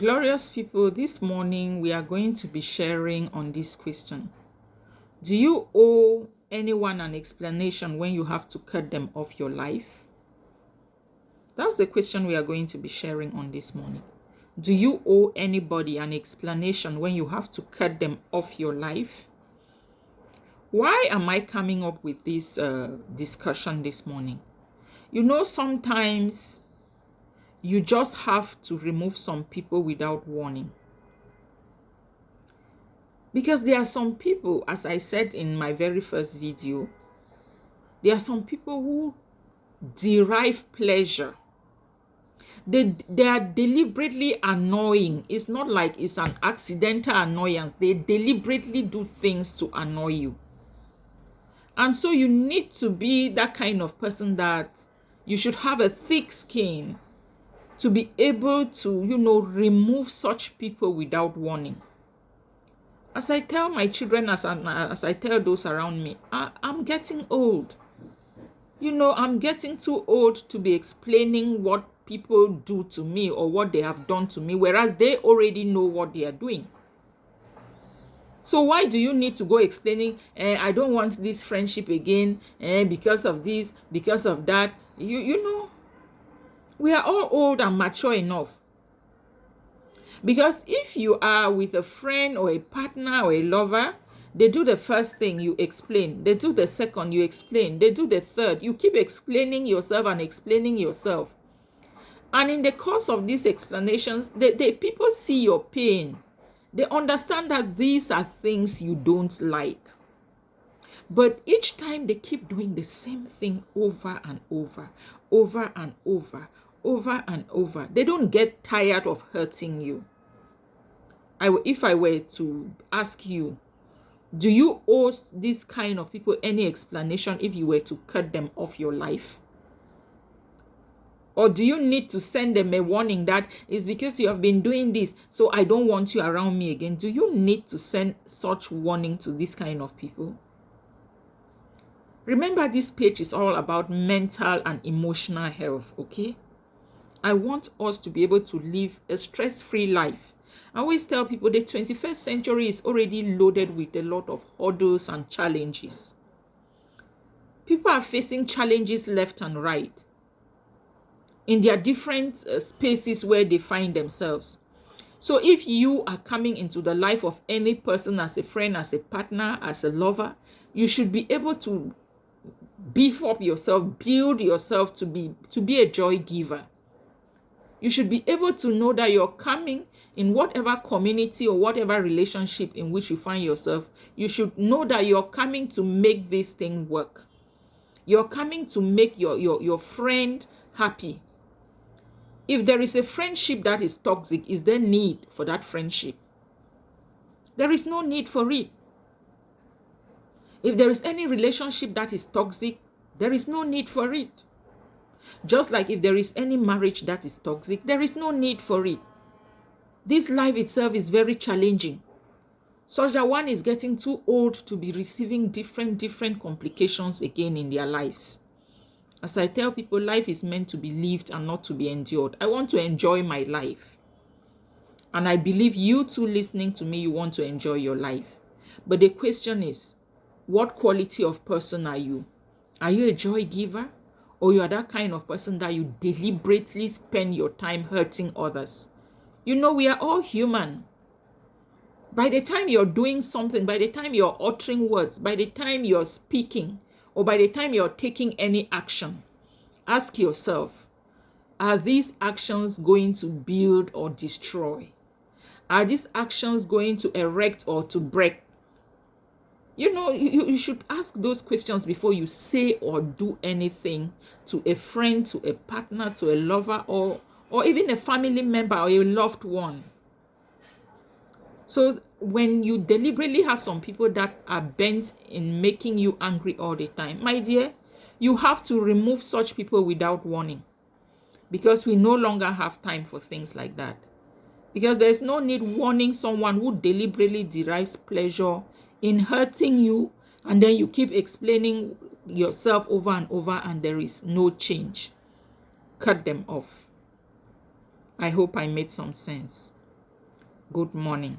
Glorious people, this morning we are going to be sharing on this question. Do you owe anyone an explanation when you have to cut them off your life? That's the question we are going to be sharing on this morning. Do you owe anybody an explanation when you have to cut them off your life? Why am I coming up with this discussion this morning? You know, sometimes you just have to remove some people without warning. Because there are some people, as I said in my very first video, there are some people who derive pleasure. They are deliberately annoying. It's not like it's an accidental annoyance. They deliberately do things to annoy you. And so you need to be that kind of person that you should have a thick skin to be able to, remove such people without warning. As I tell my children, as I tell those around me, I'm getting old. I'm getting too old to be explaining what people do to me or what they have done to me, whereas they already know what they are doing. So why do you need to go explaining, I don't want this friendship again, because of this, because of that? We are all old and mature enough. Because if you are with a friend or a partner or a lover, they do the first thing, you explain. They do the second, you explain. They do the third. You keep explaining yourself and explaining yourself. And in the course of these explanations, the people see your pain. They understand that these are things you don't like. But each time they keep doing the same thing over and over, over and over, over and over. They don't get tired of hurting you. If I were to ask you, do you owe this kind of people any explanation if you were to cut them off your life? Or do you need to send them a warning that is because you have been doing this, so I don't want you around me again? Do you need to send such warning to this kind of people? Remember, this page is all about mental and emotional health, okay? I want us to be able to live a stress-free life. I always tell people the 21st century is already loaded with a lot of hurdles and challenges. People are facing challenges left and right in their different spaces where they find themselves. So if you are coming into the life of any person as a friend, as a partner, as a lover, you should be able to beef up yourself, build yourself to be a joy giver. You should be able to know that you're coming in whatever community or whatever relationship in which you find yourself. You should know that you're coming to make this thing work. You're coming to make your friend happy. If there is a friendship that is toxic, is there need for that friendship? There is no need for it. If there is any relationship that is toxic, there is no need for it. Just like if there is any marriage that is toxic, there is no need for it. This life itself is very challenging, such that one is getting too old to be receiving different complications again in their lives. As I tell people, life is meant to be lived and not to be endured. I want to enjoy my life. And I believe you too listening to me, you want to enjoy your life. But the question is, what quality of person are you? Are you a joy giver? Or you are that kind of person that you deliberately spend your time hurting others? We are all human. By the time you're doing something, by the time you're uttering words, by the time you're speaking, or by the time you're taking any action, ask yourself, are these actions going to build or destroy? Are these actions going to erect or to break? You should ask those questions before you say or do anything to a friend, to a partner, to a lover, or even a family member or a loved one. So when you deliberately have some people that are bent in making you angry all the time, my dear, you have to remove such people without warning, because we no longer have time for things like that. Because there's no need warning someone who deliberately derives pleasure in hurting you, and then you keep explaining yourself over and over and there is no change. Cut them off. I hope I made some sense. Good morning.